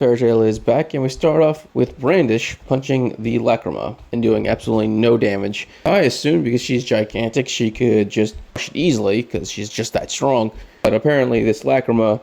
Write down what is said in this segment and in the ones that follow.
Fairy Tail is back, and we start off with Brandish punching the Lacrima and doing absolutely no damage. I assumed because she's gigantic, she could just push it easily, because she's just that strong. But apparently this Lacrima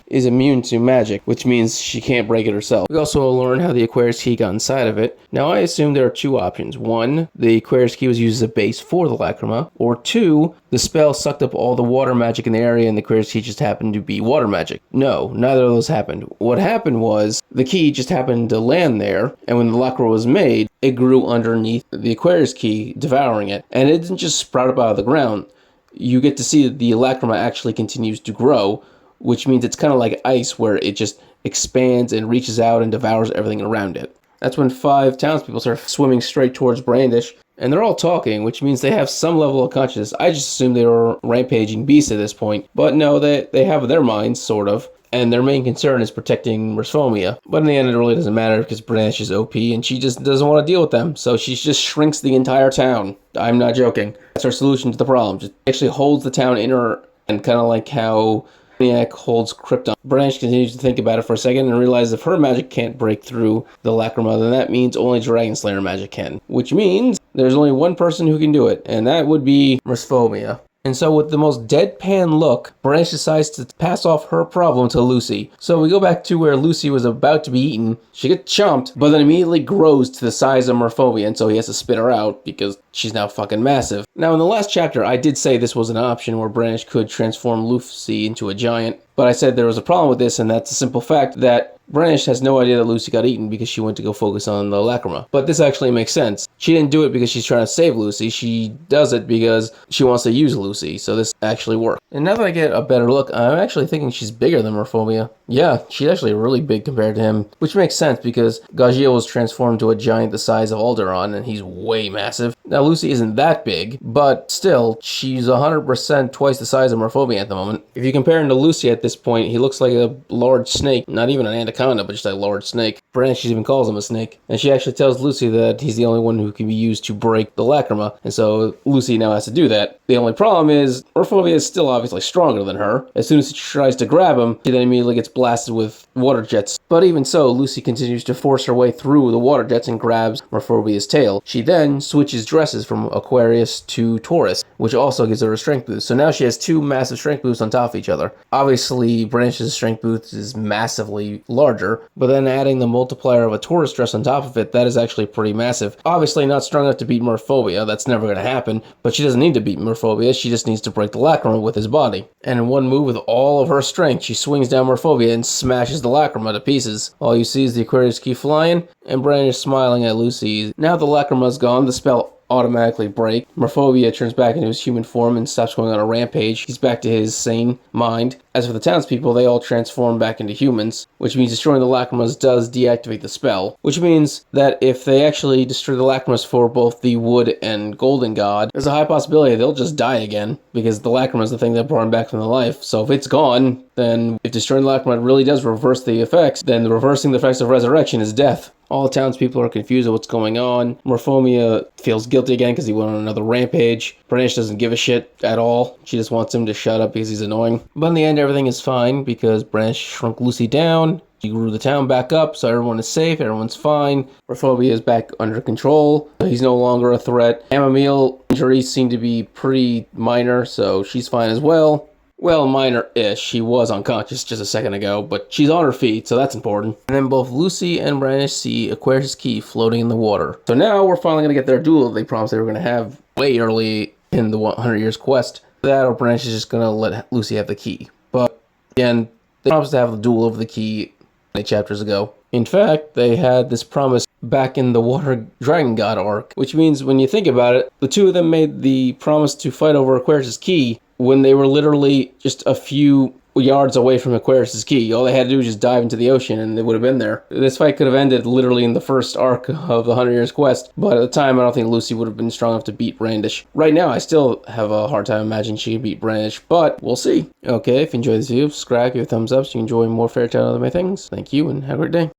is immune to magic, which means she can't break it herself. We also learn how the Aquarius Key got inside of it. Now I assume there are two options. One, the Aquarius Key was used as a base for the Lacrima, or two, the spell sucked up all the water magic in the area and the Aquarius Key just happened to be water magic. No, neither of those happened. What happened was, the key just happened to land there, and when the Lacrima was made, it grew underneath the Aquarius Key, devouring it. And it didn't just sprout up out of the ground. You get to see that the Lacrima actually continues to grow, which means it's kind of like ice where it just expands and reaches out and devours everything around it. That's when 5 townspeople start swimming straight towards Brandish, and they're all talking, which means they have some level of consciousness. I just assumed they were rampaging beasts at this point, but no, they have their minds, sort of, and their main concern is protecting Merphomia. But in the end, it really doesn't matter because Brandish is OP, and she just doesn't want to deal with them, so she just shrinks the entire town. I'm not joking. That's her solution to the problem. Just actually holds the town in her, and kind of like how Brainiac holds Krypton. Brandish continues to think about it for a second and realizes if her magic can't break through the Lacrima, then that means only Dragon Slayer magic can. Which means there's only one person who can do it, and that would be Merphomia. And so with the most deadpan look, Brandish decides to pass off her problem to Lucy. So we go back to where Lucy was about to be eaten. She gets chomped, but then immediately grows to the size of Merphomia, and so he has to spit her out because she's now fucking massive. Now in the last chapter, I did say this was an option where Brandish could transform Lucy into a giant, but I said there was a problem with this, and that's the simple fact that Brandish has no idea that Lucy got eaten because she went to go focus on the Lacrima. But this actually makes sense. She didn't do it because she's trying to save Lucy. She does it because she wants to use Lucy, so this actually worked. And now that I get a better look, I'm actually thinking she's bigger than Merphomia. Yeah, she's actually really big compared to him, which makes sense because Gageel was transformed to a giant the size of Alderaan, and he's way massive. Now Lucy isn't that big, but still, she's 100% twice the size of Merphomia at the moment. If you compare him to Lucy at this point, he looks like a large snake, not even an anaconda, but just a large snake. Brandish even calls him a snake. And she actually tells Lucy that he's the only one who can be used to break the Lacrima, and so Lucy now has to do that. The only problem is, Merphomia is still obviously stronger than her. As soon as she tries to grab him, she then immediately gets blasted with water jets. But even so, Lucy continues to force her way through the water jets and grabs Merphomia's tail. She then switches dresses from Aquarius to Taurus, which also gives her a strength boost. So now she has 2 massive strength boosts on top of each other. Obviously, Brandish's strength boost is massively larger, but then adding the multiplier of a Taurus dress on top of it, that is actually pretty massive. Obviously not strong enough to beat Merphomia, that's never going to happen, but she doesn't need to beat Merphomia, she just needs to break the Lacrima with his body. And in one move with all of her strength, she swings down Merphomia and smashes the Lacrima to pieces. All you see is the Aquarius Key flying, and Brandish smiling at Lucy. Now the Lacrima's gone, the spell automatically break. Merphomia turns back into his human form and stops going on a rampage. He's back to his sane mind. As for the townspeople, they all transform back into humans, which means destroying the Lacrimas does deactivate the spell, which means that if they actually destroy the Lacrimas for both the Wood and Golden God, there's a high possibility they'll just die again, because the Lacrima is the thing that brought them back from the life. So if it's gone, then if destroying the Lacrima really does reverse the effects, then reversing the effects of resurrection is death. All the townspeople are confused at what's going on. Merphomia feels guilty again because he went on another rampage. Brandish doesn't give a shit at all. She just wants him to shut up because he's annoying. But in the end, everything is fine because Brandish shrunk Lucy down. He grew the town back up, so everyone is safe, everyone's fine. Merphomia is back under control. He's no longer a threat. Amamil injuries seem to be pretty minor, so she's fine as well. Well, minor-ish. She was unconscious just a second ago, but she's on her feet, so that's important. And then both Lucy and Brandish see Aquarius Key floating in the water. So now we're finally going to get their duel they promised they were going to have way early in the 100 Years quest. That or Brandish is just going to let Lucy have the key. But again, they promised to have the duel over the key 8 chapters ago. In fact, they had this promise back in the Water Dragon God arc, which means when you think about it, the two of them made the promise to fight over Aquarius Key when they were literally just a few yards away from Aquarius Key. All they had to do was just dive into the ocean and they would have been there. This fight could have ended literally in the first arc of the 100 Years quest, but at the time I don't think Lucy would have been strong enough to beat Brandish. Right now I still have a hard time imagining she could beat Brandish, but we'll see. Okay, if you enjoyed this video, subscribe, give it a thumbs up so you enjoy more Fairy Tail and other things. Thank you and have a great day.